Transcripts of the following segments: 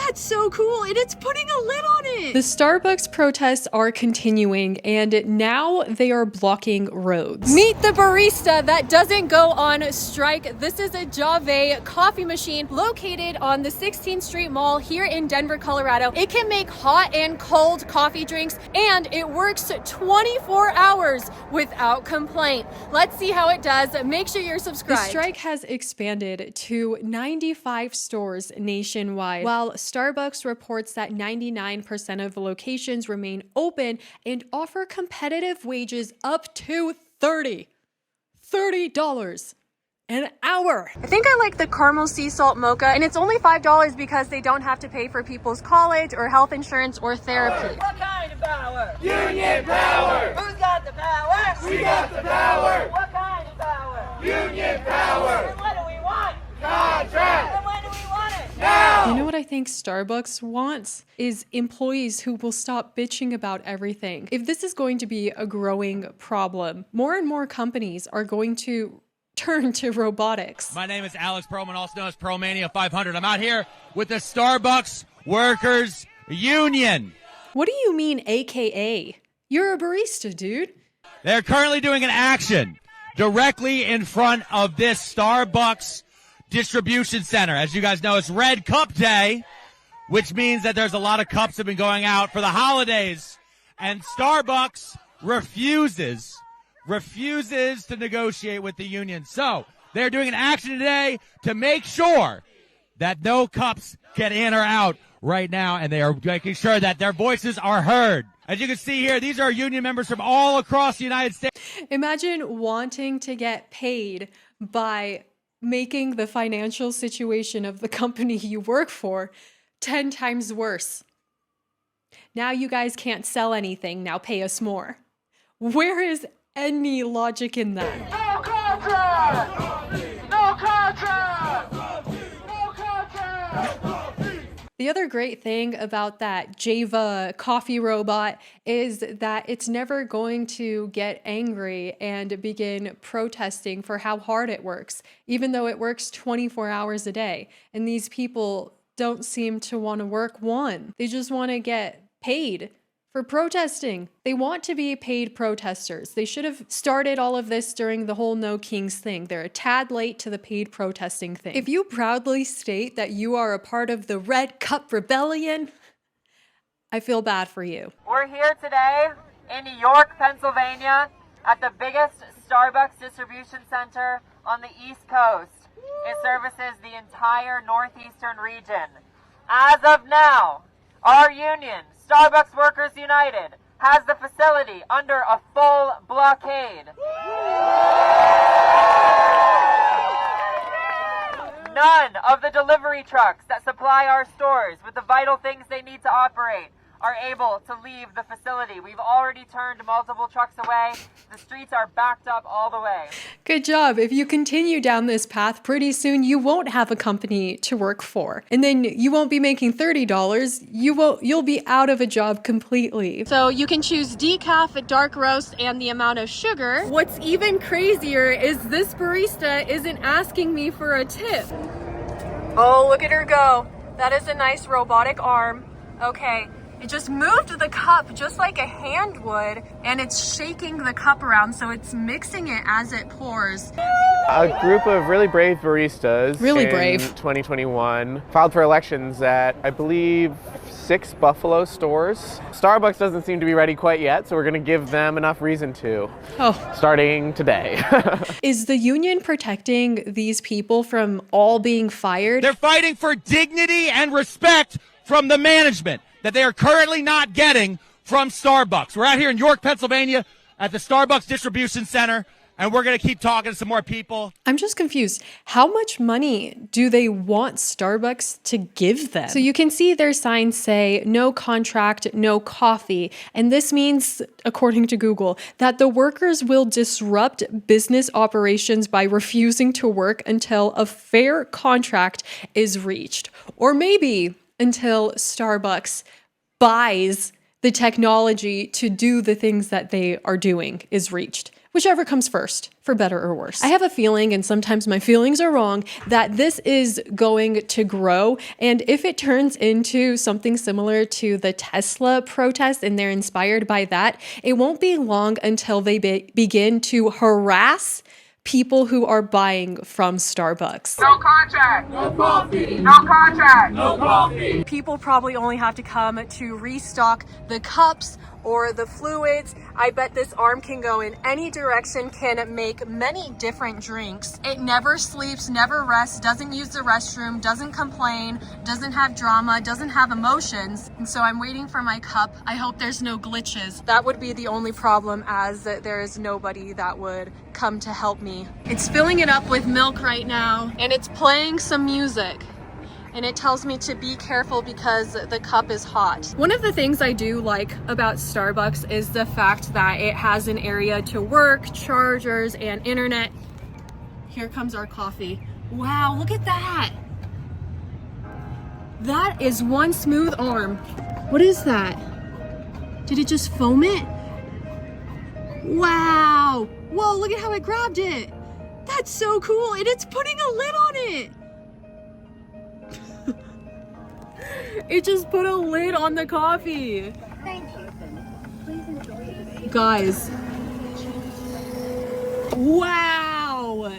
That's so cool, and it's putting a lid on it. The Starbucks protests are continuing, and now they are blocking roads. Meet the barista that doesn't go on strike. This is a Jave coffee machine located on the 16th Street Mall here in Denver, Colorado. It can make hot and cold coffee drinks, and it works 24 hours without complaint. Let's see how it does. Make sure you're subscribed. The strike has expanded to 95 stores nationwide, while Starbucks reports that 99% of locations remain open and offer competitive wages up to $30 an hour. I think I like the caramel sea salt mocha, and it's only $5 because they don't have to pay for people's college or health insurance or therapy. What kind of power? Union power! Who's got the power? We got the power! What kind of power? Union power! And what do we want? Contract! And when do we want it? Now! You know what I think Starbucks wants is employees who will stop bitching about everything. If this is going to be a growing problem, more and more companies are going to turn to robotics. My name is Alex Perlman, also known as Pearlmania 500. I'm out here with the Starbucks Workers Union. What do you mean, AKA? You're a barista, dude. They're currently doing an action directly in front of this Starbucks distribution center. As you guys know, it's Red Cup Day, which means that there's a lot of cups that have been going out for the holidays, and Starbucks refuses to negotiate with the union. So they're doing an action today to make sure that no cups get in or out right now, and they are making sure that their voices are heard. As you can see here, these are union members from all across the United States. Imagine wanting to get paid by making the financial situation of the company you work for 10 times worse. Now you guys can't sell anything, now pay us more. Where is any logic in that? No contract! No contract! No contract! The other great thing about that Java coffee robot is that it's never going to get angry and begin protesting for how hard it works, even though it works 24 hours a day. And these people don't seem to want to work one. They just want to get paid for protesting. They want to be paid protesters. They should have started all of this during the whole No Kings thing. They're a tad late to the paid protesting thing. If you proudly state that you are a part of the Red Cup Rebellion, I feel bad for you. We're here today in New York, Pennsylvania, at the biggest Starbucks distribution center on the East Coast. It services the entire northeastern region. As of now, our union, Starbucks Workers United, has the facility under a full blockade. None of the delivery trucks that supply our stores with the vital things they need to operate are able to leave the facility. We've already turned multiple trucks away. The streets are backed up all the way. Good job. If you continue down this path, pretty soon you won't have a company to work for. And then you won't be making $30. You'll be out of a job completely. So you can choose decaf, dark roast, and the amount of sugar. What's even crazier is this barista isn't asking me for a tip. Oh, look at her go. That is a nice robotic arm. Okay. It just moved the cup just like a hand would, and it's shaking the cup around, so it's mixing it as it pours. A group of really brave baristas in 2021 filed for elections at, I believe, 6 Buffalo stores. Starbucks doesn't seem to be ready quite yet, so we're going to give them enough reason to. Starting today. Is the union protecting these people from all being fired? They're fighting for dignity and respect from the management that they are currently not getting from Starbucks. We're out here in York, Pennsylvania at the Starbucks Distribution Center, and we're going to keep talking to some more people. I'm just confused. How much money do they want Starbucks to give them? So you can see their signs say, no contract, no coffee. And this means, according to Google, that the workers will disrupt business operations by refusing to work until a fair contract is reached. Or maybe until Starbucks buys the technology to do the things that they are doing is reached. whichever comes first, for better or worse. I have a feeling, and sometimes my feelings are wrong, that this is going to grow. And if it turns into something similar to the Tesla protest and they're inspired by that, it won't be long until they begin to harass people who are buying from Starbucks. No contract. No coffee. No contract. No coffee. People probably only have to come to restock the cups or the fluids. I bet this arm can go in any direction, can make many different drinks. It never sleeps, never rests, doesn't use the restroom, doesn't complain, doesn't have drama, doesn't have emotions. And so I'm waiting for my cup. I hope there's no glitches. That would be the only problem, as there is nobody that would come to help me. It's filling it up with milk right now, and it's playing some music. And it tells me to be careful because the cup is hot. One of the things I do like about Starbucks is the fact that it has an area to work, chargers, and internet. Here comes our coffee. Wow, look at that. That is one smooth arm. What is that? Did it just foam it? Wow. Whoa, look at how it grabbed it. That's so cool. And it's putting a lid on it. It just put a lid on the coffee. Thank you. Please enjoy. Guys. Wow.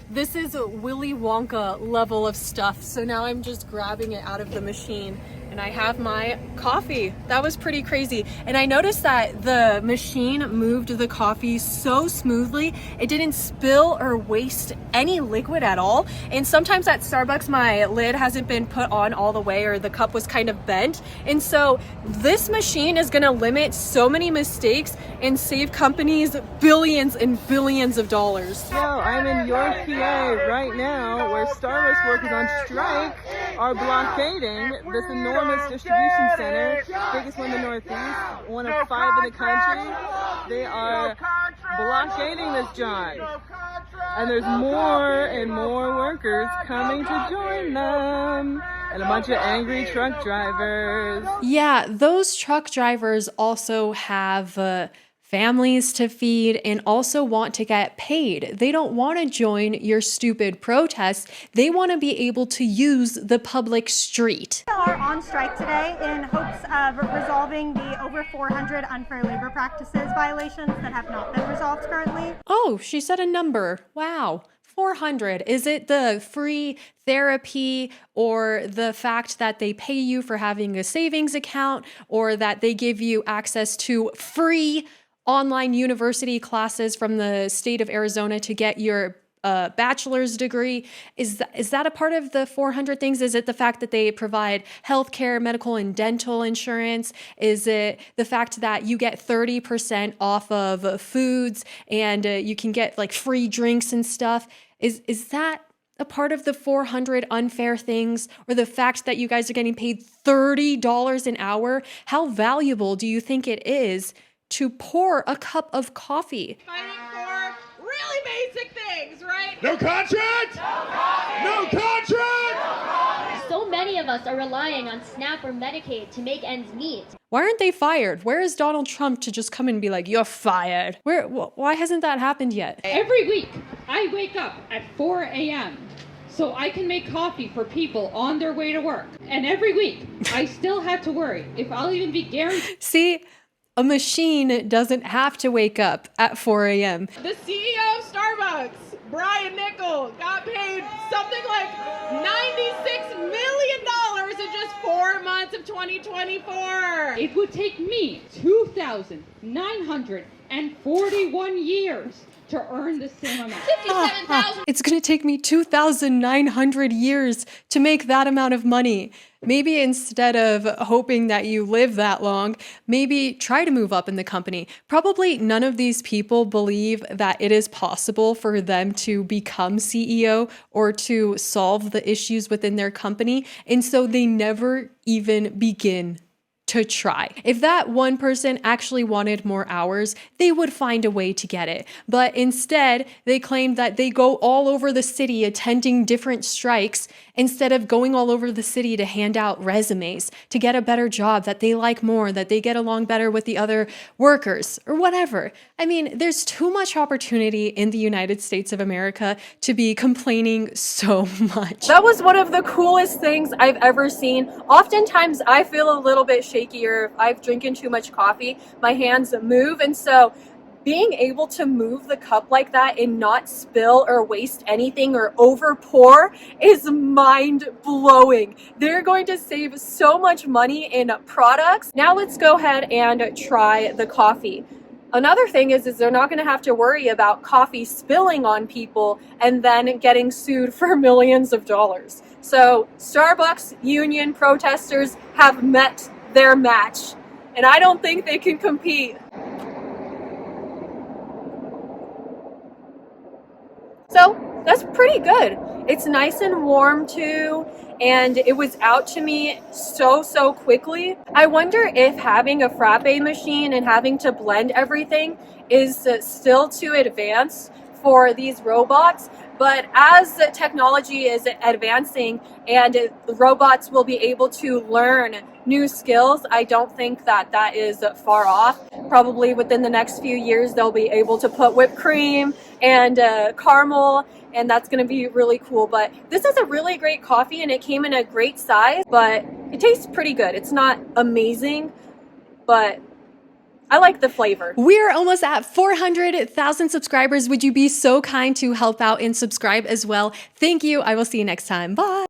This is a Willy Wonka level of stuff. So now I'm just grabbing it out of the machine and I have my coffee. That was pretty crazy. And I noticed that the machine moved the coffee so smoothly. It didn't spill or waste any liquid at all. And sometimes at Starbucks, my lid hasn't been put on all the way, or the cup was kind of bent. And so this machine is gonna limit so many mistakes and save companies billions and billions of dollars. So I'm in York, PA right now, where Starbucks workers on strike are blockading this enormous distribution center, biggest one in the Northeast, one of 5 in the country. They are blockading this joint. And there's more and more workers coming to join them. And a bunch of angry truck drivers. Yeah, those truck drivers also have families to feed and also want to get paid. They don't want to join your stupid protests. They want to be able to use the public street. We are on strike today in hopes of resolving the over 400 unfair labor practices violations that have not been resolved currently. Oh, she said a number. Wow. 400. Is it the free therapy or the fact that they pay you for having a savings account or that they give you access to free online university classes from the state of Arizona to get your bachelor's degree? Is that a part of the 400 things? Is it the fact that they provide healthcare, medical, and dental insurance? Is it the fact that you get 30% off of foods and you can get like free drinks and stuff? Is that a part of the 400 unfair things, or the fact that you guys are getting paid $30 an hour? How valuable do you think it is to pour a cup of coffee? Fighting for really basic things, right? No contract! No contract! So many of us are relying on SNAP or Medicaid to make ends meet. Why aren't they fired? Where is Donald Trump to just come and be like, you're fired? Why hasn't that happened yet? Every week, I wake up at 4 a.m. so I can make coffee for people on their way to work. And every week, I still have to worry if I'll even be guaranteed. See, a machine doesn't have to wake up at 4 a.m. The CEO of Starbucks, Brian Nichol, got paid something like $96 million in just 4 months of 2024. It would take me 2,941 years to earn the same amount. 57,000. It's going to take me 2,900 years to make that amount of money. Maybe instead of hoping that you live that long, maybe try to move up in the company. Probably none of these people believe that it is possible for them to become CEO or to solve the issues within their company. And so they never even begin to try. If that one person actually wanted more hours, they would find a way to get it. But instead, they claim that they go all over the city attending different strikes instead of going all over the city to hand out resumes, to get a better job that they like more, that they get along better with the other workers, or whatever. I mean, there's too much opportunity in the United States of America to be complaining so much. That was one of the coolest things I've ever seen. Oftentimes I feel a little bit shakier if I've drinking too much coffee. My hands move, and so being able to move the cup like that and not spill or waste anything or over pour is mind blowing. They're going to save so much money in products. Now let's go ahead and try the coffee. Another thing is they're not going to have to worry about coffee spilling on people and then getting sued for millions of dollars. So Starbucks union protesters have met their match, and I don't think they can compete. So that's pretty good. It's nice and warm too, and it was out to me so quickly. I wonder if having a frappe machine and having to blend everything is still too advanced for these robots. But as the technology is advancing and the robots will be able to learn new skills, I don't think that is far off. Probably within the next few years, they'll be able to put whipped cream and caramel, and that's going to be really cool. But this is a really great coffee, and it came in a great size, but it tastes pretty good. It's not amazing, but I like the flavor. We're almost at 400,000 subscribers. Would you be so kind to help out and subscribe as well? Thank you. I will see you next time. Bye.